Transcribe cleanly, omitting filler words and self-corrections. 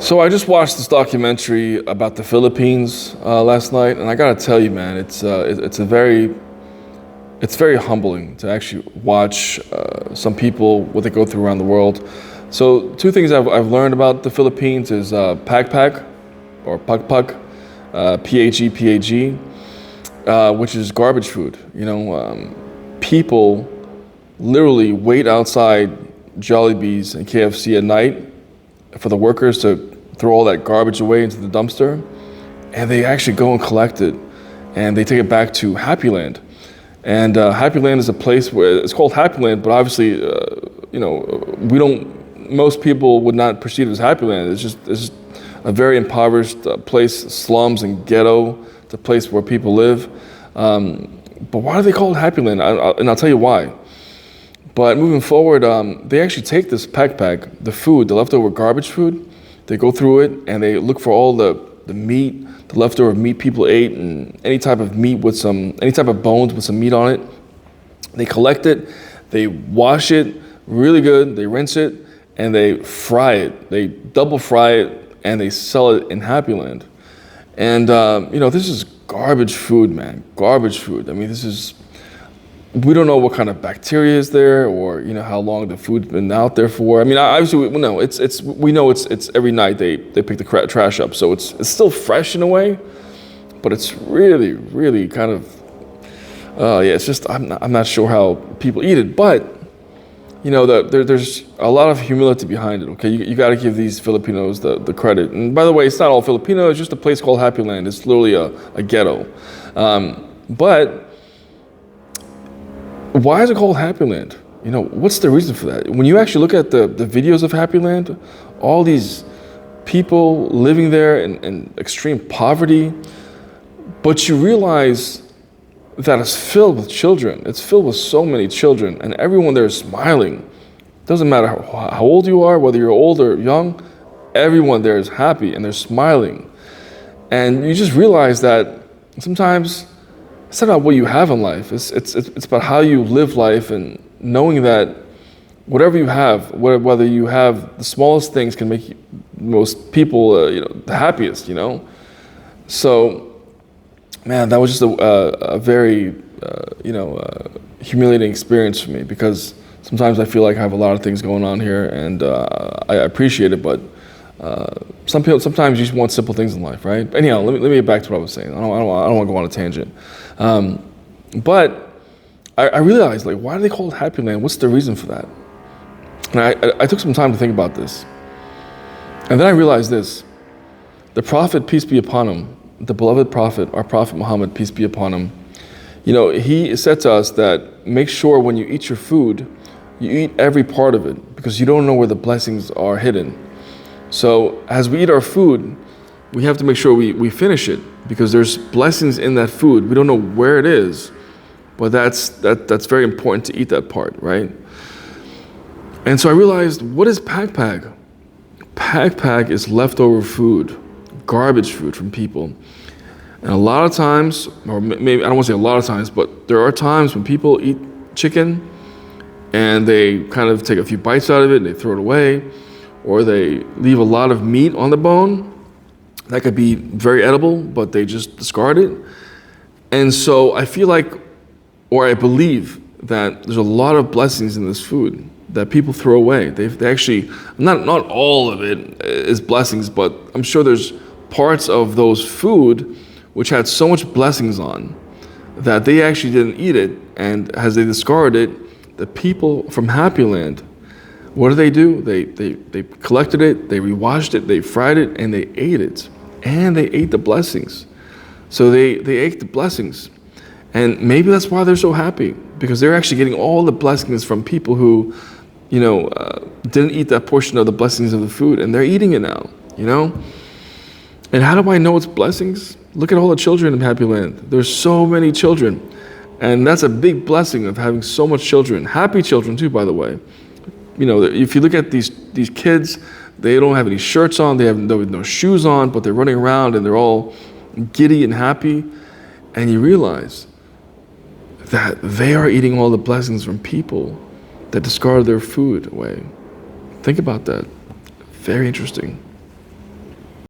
So I just watched this documentary about the Philippines last night, and I gotta tell you, man, it's very humbling to actually watch some people what they go through around the world. So two things I've learned about the Philippines is PagPag or PagPag, PAG, which is garbage food. People literally wait outside Jollibees and KFC at night for the workers to throw all that garbage away into the dumpster, and they actually go and collect it, and they take it back to Happyland. And Happyland is a place where it's called Happyland, but obviously, most people would not perceive it as Happyland. It's just a very impoverished place, slums and ghetto. It's a place where people live. But why do they call it Happyland? And I'll tell you why. But moving forward, they actually take this PagPag, the food, the leftover garbage food, they go through it and they look for all the meat, the leftover meat people ate, and any type of bones with some meat on it. They collect it, they wash it really good, they rinse it, and they fry it. They double fry it and they sell it in Happyland. And this is garbage food, man, garbage food. I mean, we don't know what kind of bacteria is there, or how long the food's been out there for. I mean, obviously we know it's every night they pick the trash up, so it's still fresh in a way, but it's really, really kind of it's just I'm not sure how people eat it, but there's a lot of humility behind it. Okay, you got to give these Filipinos the credit. And by the way, it's not all Filipino. It's just a place called Happyland. It's literally a ghetto, but. Why is it called Happyland? What's the reason for that? When you actually look at the videos of Happyland, all these people living there in extreme poverty, but you realize that it's filled with children. It's filled with so many children, and everyone there is smiling. Doesn't matter how old you are, whether you're old or young, everyone there is happy and they're smiling. And you just realize that sometimes it's not about what you have in life. It's about how you live life, and knowing that whatever you have, whether you have the smallest things, can make most people the happiest. So, man, that was just a very humiliating experience for me, because sometimes I feel like I have a lot of things going on here, and I appreciate it, but sometimes you just want simple things in life, right? Anyhow, let me get back to what I was saying. I don't want to go on a tangent. But I realized, why do they call it Happyland? What's the reason for that? And I took some time to think about this. And then I realized this. The Prophet, peace be upon him, the beloved Prophet, our Prophet Muhammad, peace be upon him, he said to us that make sure when you eat your food, you eat every part of it, because you don't know where the blessings are hidden. So as we eat our food, we have to make sure we finish it, because there's blessings in that food. We don't know where it is, but that's very important to eat that part, right? And so I realized, what is PagPag? PagPag is leftover food, garbage food from people. And a lot of times, or maybe I don't want to say a lot of times, but there are times when people eat chicken and they kind of take a few bites out of it and they throw it away, or they leave a lot of meat on the bone. That could be very edible, but they just discard it. And so I feel like, or I believe that there's a lot of blessings in this food that people throw away. They actually, not all of it is blessings, but I'm sure there's parts of those food which had so much blessings on that they actually didn't eat it, and as they discarded it, the people from Happyland, what do? They collected it, they rewashed it, they fried it, and they ate it. And they ate the blessings. So they ate the blessings. And maybe that's why they're so happy, because they're actually getting all the blessings from people who, didn't eat that portion of the blessings of the food, and they're eating it now, And how do I know it's blessings? Look at all the children in Happyland. There's so many children. And that's a big blessing of having so much children. Happy children too, by the way. If you look at these kids, they don't have any shirts on, they have no shoes on, but they're running around and they're all giddy and happy. And you realize that they are eating all the blessings from people that discard their food away. Think about that. Very interesting.